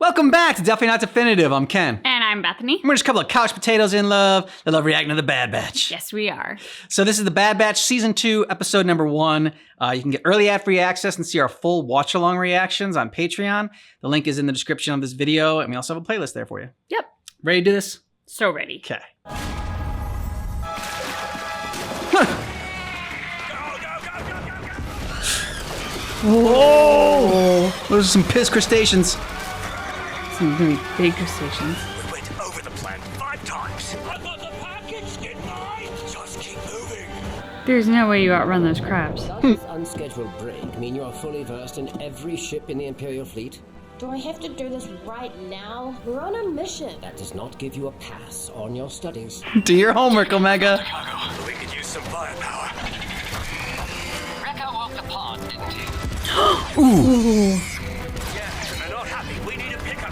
Welcome back to Definitely Not Definitive. I'm Ken. And I'm Bethany. We're just a couple of couch potatoes in love that love reacting to The Bad Batch. Yes, we are. So this is The Bad Batch Season 2, Episode number 1. You can get early ad-free access and see our full watch-along reactions on Patreon. The link is in the description of this video, and we also have a playlist there for you. Yep. Ready to do this? So ready. Okay. Whoa! Those are some piss crustaceans. Some really big crustaceans. We went over the plan 5 times. I got the package, didn't I? Just keep moving. There's no way you outrun those crabs. Does this unscheduled break mean you are fully versed in every ship in the Imperial fleet? Do I have to do this right now? We're on a mission. That does not give you a pass on your studies. Do your homework, Omega. We could use some firepower. Rekka walked the pond, didn't he? Ooh. Yeah, they're not happy. We need a pickup.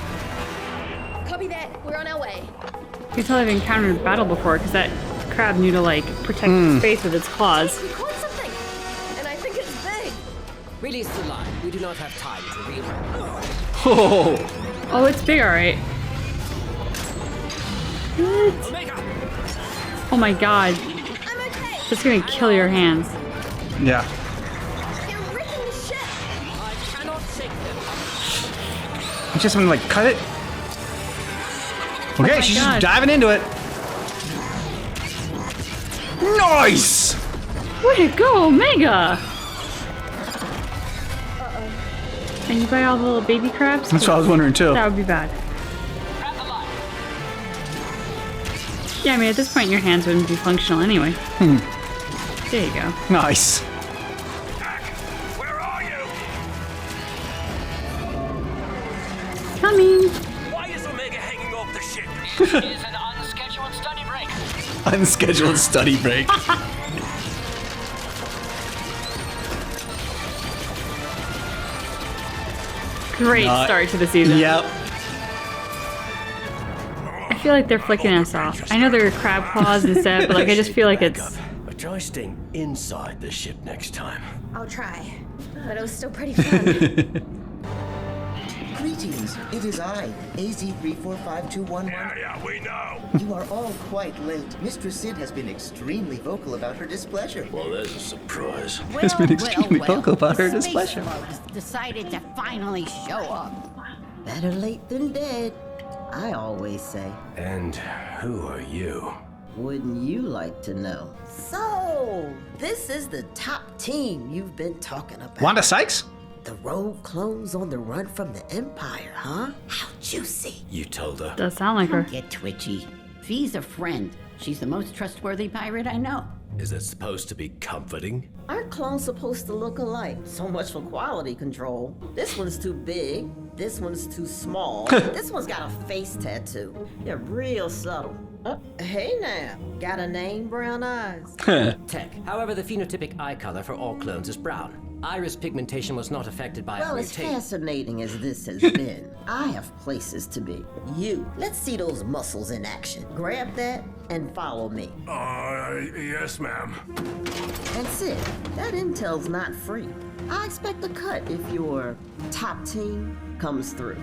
Copy that. We're on our way. You can tell I've encountered battle before because that crab knew to like protect its face with its claws. We caught something, and I think it's big. Release the line. We do not have time to read. Oh. Oh, it's big, alright. What? Omega! Oh my god. I'm okay. That's gonna kill your hands. Yeah. They're wrecking the ship. I cannot take them. You just want to like cut it? Okay, my she's God. just diving into it. Nice! Way to go, Omega! And you buy all the little baby crabs? That's what I was wondering too. That would be bad. Grab the line. Yeah, I mean, at this point, your hands wouldn't be functional anyway. There you go. Nice. Jack, where are you? Coming! Why is Omega hanging off the ship? It is an unscheduled study break. Unscheduled study break. Great start to the season. Yep. I feel like they're flicking us off. I know they're crab claws instead, but like I just feel like it's... Try staying inside the ship next time. I'll try, but it was still pretty fun. Greetings, it is I, AZ345211. Yeah, we know. You are all quite late. Mistress Sid has been extremely vocal about her displeasure. Well, there's a surprise. Has been extremely vocal about her The displeasure. Space Slugs decided to finally show up. Better late than dead, I always say. And who are you? Wouldn't you like to know? So, this is the top team you've been talking about. Wanda Sykes? The rogue clones on the run from the Empire, huh? How juicy. You told her. Does sound like her. Get twitchy. Vi's a friend. She's the most trustworthy pirate I know. Is it supposed to be comforting? Aren't clones supposed to look alike? So much for quality control. This one's too big. This one's too small. This one's got a face tattoo. They're real subtle. Hey now. Got a name, Brown Eyes? Tech. However, the phenotypic eye color for all clones is brown. Iris pigmentation was not affected by Well, a as mutation. fascinating as this has been, I have places to be. You, let's see those muscles in action. Grab that and follow me. Yes, ma'am. And Sid, that intel's not free. I expect a cut if your top team comes through.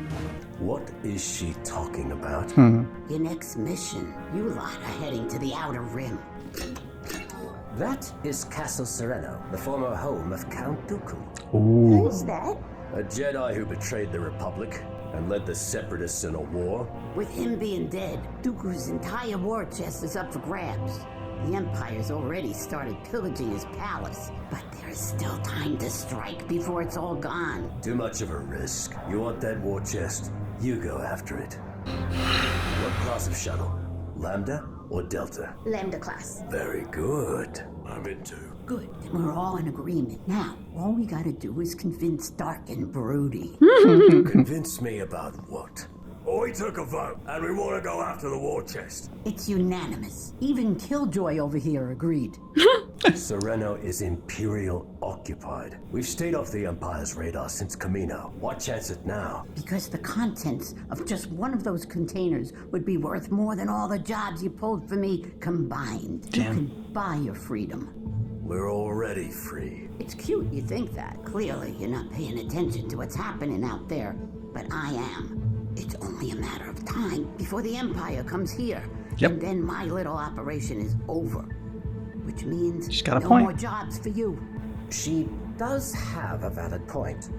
What is she talking about? Your next mission, you lot are heading to the Outer Rim. That is Castle Sereno, the former home of Count Dooku. Who's that? A Jedi who betrayed the Republic and led the Separatists in a war? With him being dead, Dooku's entire war chest is up for grabs. The Empire's already started pillaging his palace, but there is still time to strike before it's all gone. Too much of a risk. You want that war chest? You go after it. What class of shuttle? Lambda or Delta? Lambda class. Very good. I'm into. Good, then we're all in agreement. Now, all we gotta do is convince Dark and Broody. Convince me about what? We took a vote, and we want to go after the war chest. It's unanimous. Even Killjoy over here agreed. Sereno is Imperial occupied. We've stayed off the Empire's radar since Camino. Why chance it now? Because the contents of just one of those containers would be worth more than all the jobs you pulled for me combined. You can buy your freedom. We're already free. It's cute you think that. Clearly, you're not paying attention to what's happening out there, but I am. It's only a matter of time before the Empire comes here. Yep. And then my little operation is over. Which means She's got a no point. more jobs for you. She does have a valid point.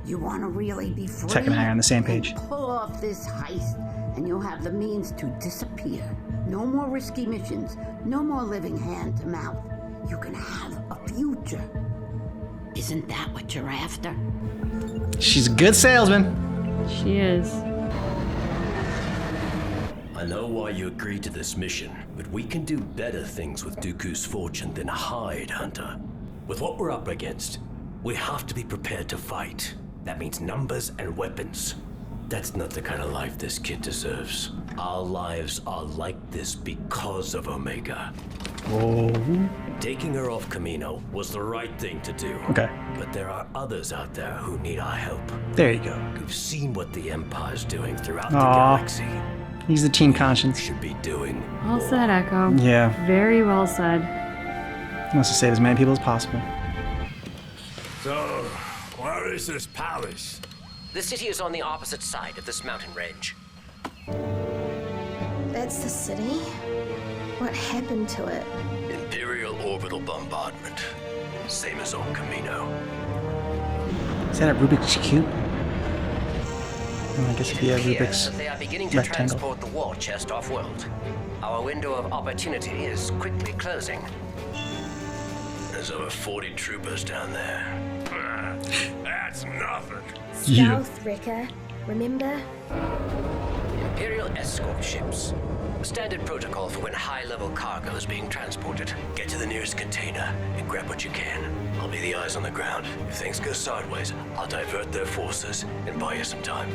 You want to really be free? Second hang on the same Then page. pull off this heist, and you'll have the means to disappear. No more risky missions. No more living hand to mouth. You can have a future. Isn't that what you're after? She's a good salesman. She is. I know why you agreed to this mission, but we can do better things with Dooku's fortune than hide, Hunter. With what we're up against, we have to be prepared to fight. That means numbers and weapons. That's not the kind of life this kid deserves. Our lives are like this because of Omega. Oh. Taking her off Kamino was the right thing to do. Okay. But there are others out there who need our help. There you go. We've seen what the Empire's doing throughout Aw. the galaxy. He's the teen conscience. Should be doing Well said, Echo. Yeah. Very well said. He wants to save as many people as possible. So, where is this palace? The city is on the opposite side of this mountain range. That's the city? What happened to it? Imperial orbital bombardment. Same as on Kamino. Is that a Rubik's Cube? I guess it'd be a It appears Rubik's that they are beginning to rectangle. transport the war chest off-world. Our window of opportunity is quickly closing. There's over 40 troopers down there. That's nothing. Yeah. Stealth Wrecker, remember? Imperial escort ships. Standard protocol for when high-level cargo is being transported. Get to the nearest container and grab what you can. I'll be the eyes on the ground. If things go sideways, I'll divert their forces and buy you some time.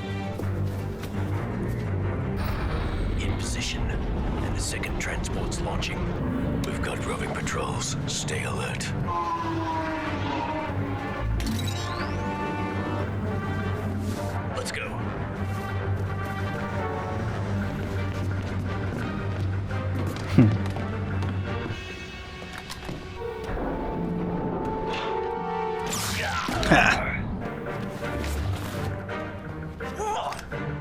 In position, and the second transport's launching. We've got roving patrols. Stay alert. Let's go.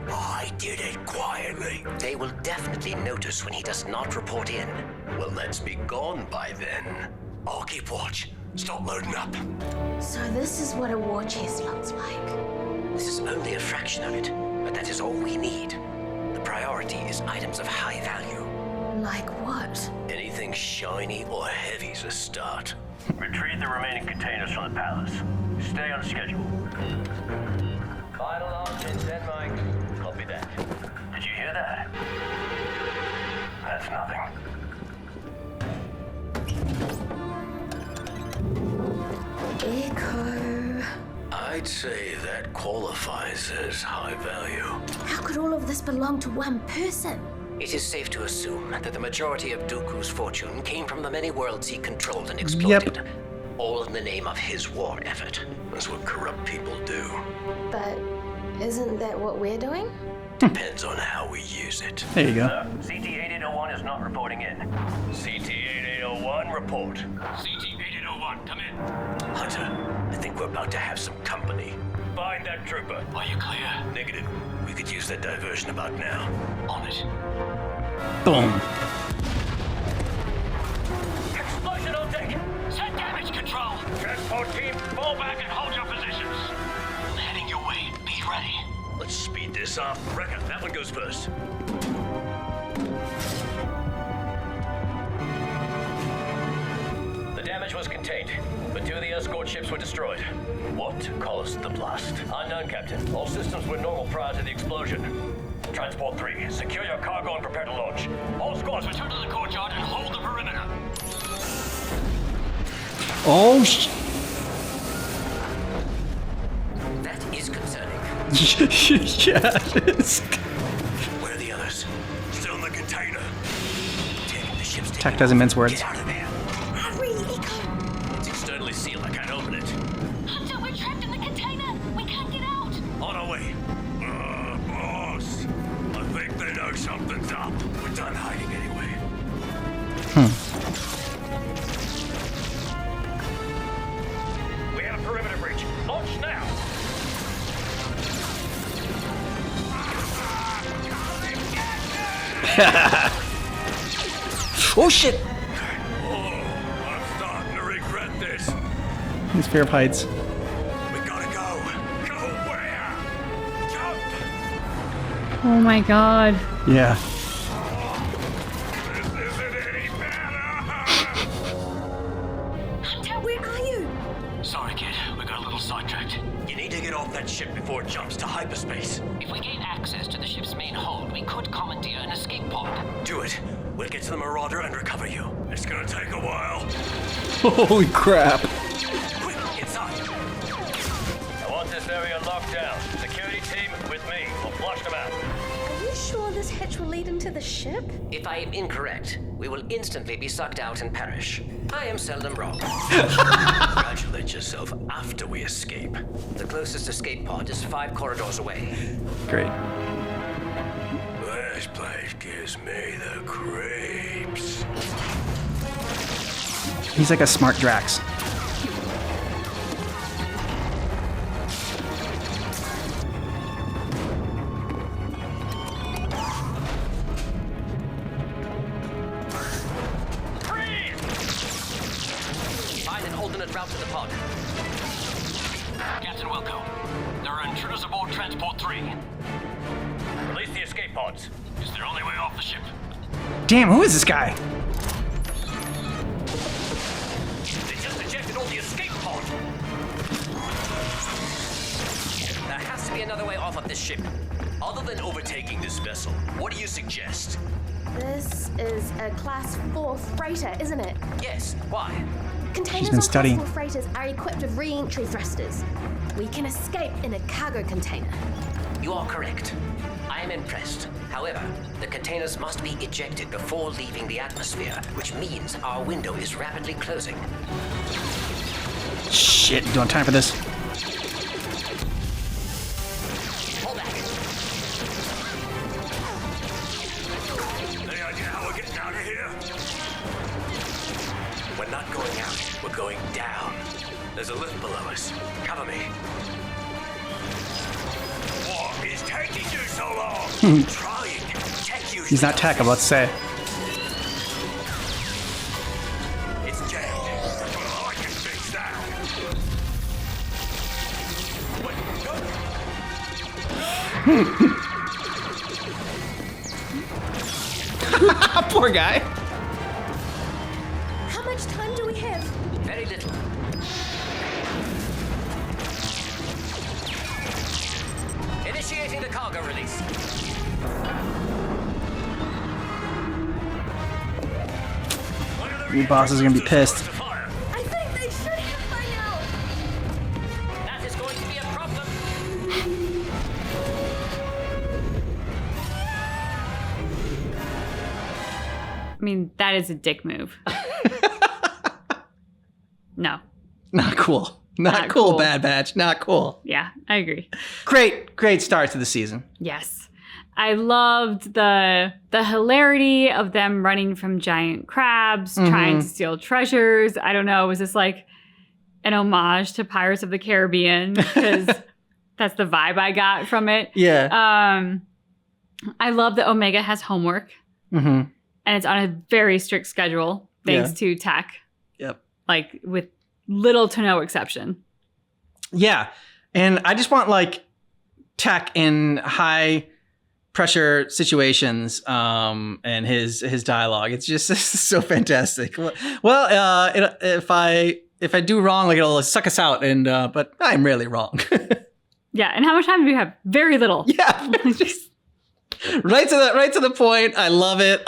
I did it quietly. They will definitely notice when he does not report in. Well, let's be gone by then. I'll keep watch. Start loading up. So this is what a war chest looks like. This is only a fraction of it, but that is all we need. The priority is items of high value. Like what? Anything shiny or heavy's a start. Retrieve the remaining containers from the palace. Stay on schedule. Final launch in 10, Mike. Copy that. Did you hear that? That's nothing. Echo. I'd say that qualifies as high value. How could all of this belong to one person? It is safe to assume that the majority of Dooku's fortune came from the many worlds he controlled and exploited. All in the name of his war effort. That's what corrupt people do. But isn't that what we're doing? Depends on how we use it. There you go. CT-8801 is not reporting in. CT-8801, report. CT-8801, come in. Hunter, I think we're about to have some company. Find that trooper. Are you clear? Negative. We could use that diversion about now. On it. Boom. Explosion on deck! Set damage control! Transport team, fall back and hold your positions. Heading your way. Be ready. Let's speed this up. Wrecker, that one goes first. The damage was contained, but 2 of the escort ships were destroyed. What caused the blast? Unknown, Captain. All systems were normal prior to the explosion. Transport 3, secure your cargo and prepare to launch. All squads return to the courtyard and hold the perimeter. Oh, That is concerning. yes. Where are the others? Still in the container. Taking the ship's Tech doesn't mince words. Get out of there. Hurry, Echo! It's externally sealed. I can't open it. Hunter, we're trapped in the container! We can't get out! On our way. Boss. I think they know something's up. We're done hiding anyway. We have a perimeter breach. Launch now. Oh shit! Oh, I'm starting to regret this. His fear of heights. We gotta go. Go where? Jump! Oh my god. Yeah. This isn't any better. Hunter, where are you? Sorry, kid. We got a little sidetracked. You need to get off that ship before it jumps to hyperspace. If we gain access to the ship's main hold, we could commandeer an escape pod. Do it. We'll get to the Marauder and recover you. It's gonna take a while. Holy crap. Quick, inside. I want this area locked down. Security team with me. We'll flush them out. Are you sure this hatch will lead into the ship? If I am incorrect, we will instantly be sucked out and perish. I am seldom wrong. Congratulate yourself after we escape. The closest escape pod is 5 corridors away. Great. This place gives me the creeps. He's like a smart Drax. Find an alternate route to the pod. Captain Wilco, there are intruders aboard Transport 3. Release the escape pods. It's their only way off the ship. Damn, who is this guy? They just ejected all the escape pods. There has to be another way off of this ship. Other than overtaking this vessel, what do you suggest? This is a Class 4 freighter, isn't it? Yes, why? Containers been on studying. Class 4 freighters are equipped with re-entry thrusters. We can escape in a cargo container. You are correct. I am impressed. However, the containers must be ejected before leaving the atmosphere, which means our window is rapidly closing. Shit, don't have time for this. Pull back. Any idea how we're getting out of here? We're not going out, we're going down. There's a lift below us. Cover me. What is taking you so long? Trying. Tech usually He's not does tech, I'm about to say. It's jammed. Well, I can fix that. Poor guy. How much time do we have? Very little. Initiating the cargo release. Your boss is gonna be pissed. I think they should have by now. That is going to be a problem. I mean, that is a dick move. No. Not cool. Not cool, Bad Batch. Not cool. Yeah, I agree. Great start to the season. Yes. I loved the hilarity of them running from giant crabs, trying to steal treasures. I don't know. Was this like an homage to Pirates of the Caribbean? Because that's the vibe I got from it. Yeah. I love that Omega has homework. Mm-hmm. And it's on a very strict schedule, thanks to Tech. Yep. Like with little to no exception. Yeah. And I just want like Tech in high pressure situations and his dialogue. It's just so fantastic. Well, if I do wrong, like it'll suck us out, and but I'm rarely wrong. Yeah, and how much time do you have? Very little. Yeah. Just right to the point. I love it.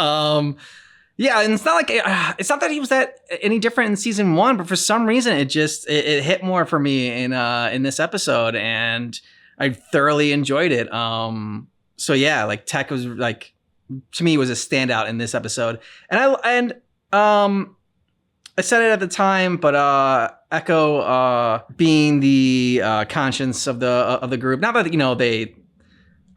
Yeah, and it's not that he was any different in season 1, but for some reason it hit more for me in this episode, and I thoroughly enjoyed it. So yeah, like Tech was like, to me, was a standout in this episode, and I said it at the time, but Echo being the conscience of the group, not that they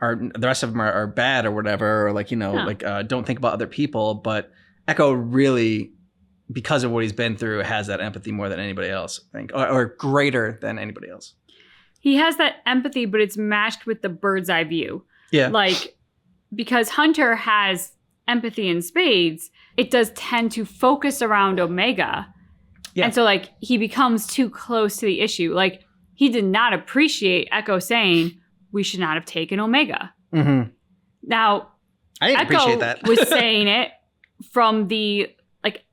are, the rest of them are bad or whatever, or like don't think about other people, but Echo really, because of what he's been through, has that empathy more than anybody else, I think, or greater than anybody else. He has that empathy, but it's matched with the bird's eye view. Yeah. Like, because Hunter has empathy in spades, it does tend to focus around Omega. Yeah. And so, like, he becomes too close to the issue. Like, he did not appreciate Echo saying, we should not have taken Omega. Mm-hmm. Now, I didn't Echo appreciate that. was saying it from the, like,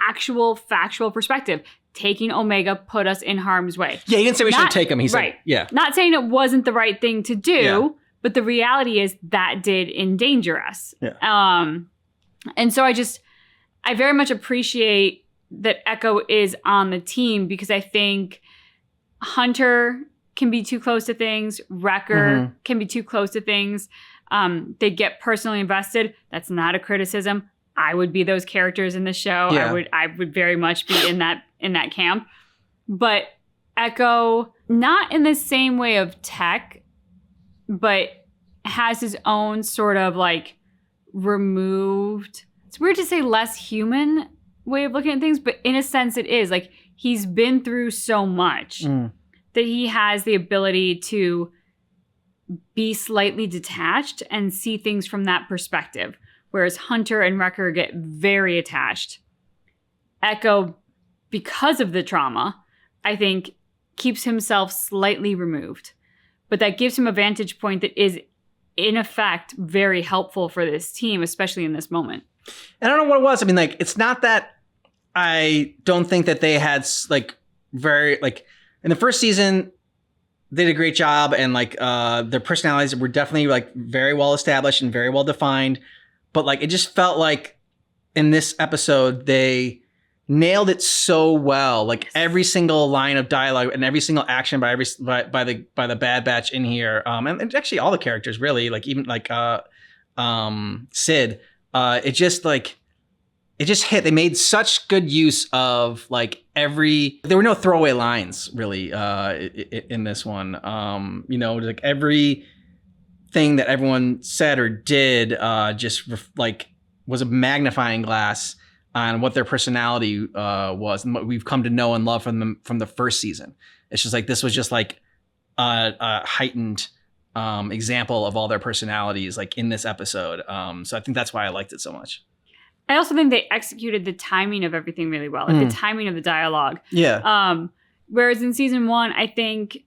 actual factual perspective. Taking Omega put us in harm's way. Yeah, he didn't say we should Not- take him. He said, right. yeah. Not saying it wasn't the right thing to do, Yeah. but the reality is that did endanger us. Yeah. And so I very much appreciate that Echo is on the team because I think Hunter can be too close to things. Wrecker can be too close to things. They get personally invested. That's not a criticism. I would be those characters in the show. Yeah. I would very much be in that camp. But Echo, not in the same way of Tech, but has his own sort of like removed, it's weird to say less human way of looking at things, but in a sense it is. Like, he's been through so much that he has the ability to be slightly detached and see things from that perspective. Whereas Hunter and Wrecker get very attached. Echo, because of the trauma, I think keeps himself slightly removed. But that gives him a vantage point that is, in effect, very helpful for this team, especially in this moment. And I don't know what it was. I mean, like, it's not that I don't think that they had, like, very, like, in the first season, they did a great job. And, like, their personalities were definitely, like, very well established and very well defined. But, like, it just felt like in this episode, they nailed it so well. Like, every single line of dialogue and every single action by the Bad Batch in here, and actually all the characters really, like even like Sid, it just hit. They made such good use of like there were no throwaway lines really in this one. Like every thing that everyone said or did just was a magnifying glass on what their personality was and what we've come to know and love from them from the first season. It's just like, this was just like a heightened example of all their personalities like in this episode. So I think that's why I liked it so much. I also think they executed the timing of everything really well, like the timing of the dialogue. Yeah. Whereas in season one, I think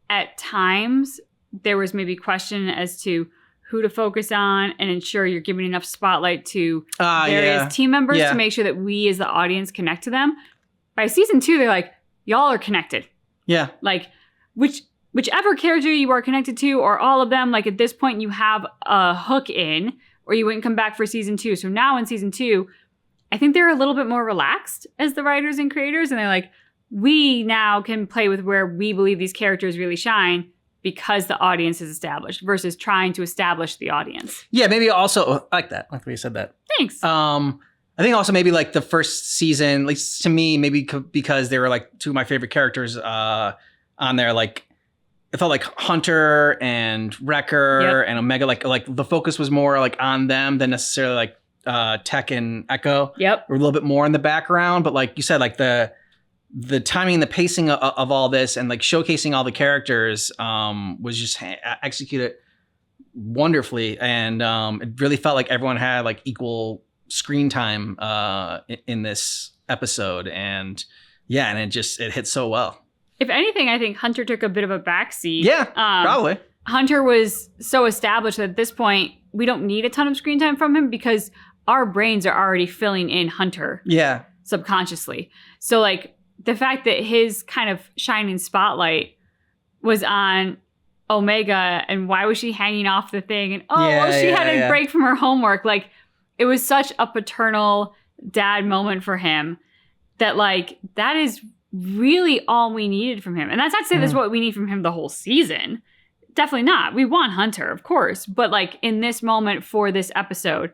at times there was maybe question as to who to focus on and ensure you're giving enough spotlight to various team members to make sure that we as the audience connect to them. By season two, they're like, y'all are connected. Yeah. Like, whichever character you are connected to or all of them, like at this point you have a hook in or you wouldn't come back for season two. So now in season two, I think they're a little bit more relaxed as the writers and creators. And they're like, we now can play with where we believe these characters really shine because the audience is established versus trying to establish the audience. Yeah, maybe also, I like that. I like the way you said that. Thanks. I think also maybe like the first season, at least to me, maybe because they were like two of my favorite characters on there. Like it felt like Hunter and Wrecker and Omega. Like the focus was more like on them than necessarily like Tech and Echo. Yep. Or a little bit more in the background. But like you said, like the timing, the pacing of all this, and like showcasing all the characters was just executed wonderfully, and it really felt like everyone had like equal screen time in this episode, and it hit so well. If anything, I think Hunter took a bit of a backseat. Yeah, probably. Hunter was so established that at this point we don't need a ton of screen time from him because our brains are already filling in Hunter. Yeah, subconsciously. So like the fact that his kind of shining spotlight was on Omega and why was she hanging off the thing and she had a break from her homework. Like it was such a paternal dad moment for him that like that is really all we needed from him. And that's not to say that's what we need from him the whole season. Definitely not. We want Hunter, of course. But like in this moment for this episode,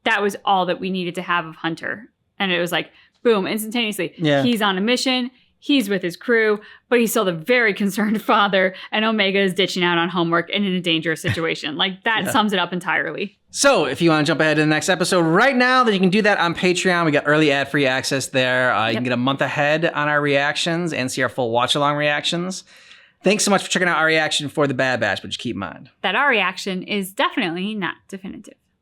that was all that we needed to have of Hunter. And it was like, boom, instantaneously. Yeah. He's on a mission. He's with his crew, but he's still the very concerned father. And Omega is ditching out on homework and in a dangerous situation. Like that sums it up entirely. So if you want to jump ahead to the next episode right now, then you can do that on Patreon. We got early ad-free access there. You can get a month ahead on our reactions and see our full watch-along reactions. Thanks so much for checking out our reaction for The Bad Batch, but just keep in mind that our reaction is definitely not definitive.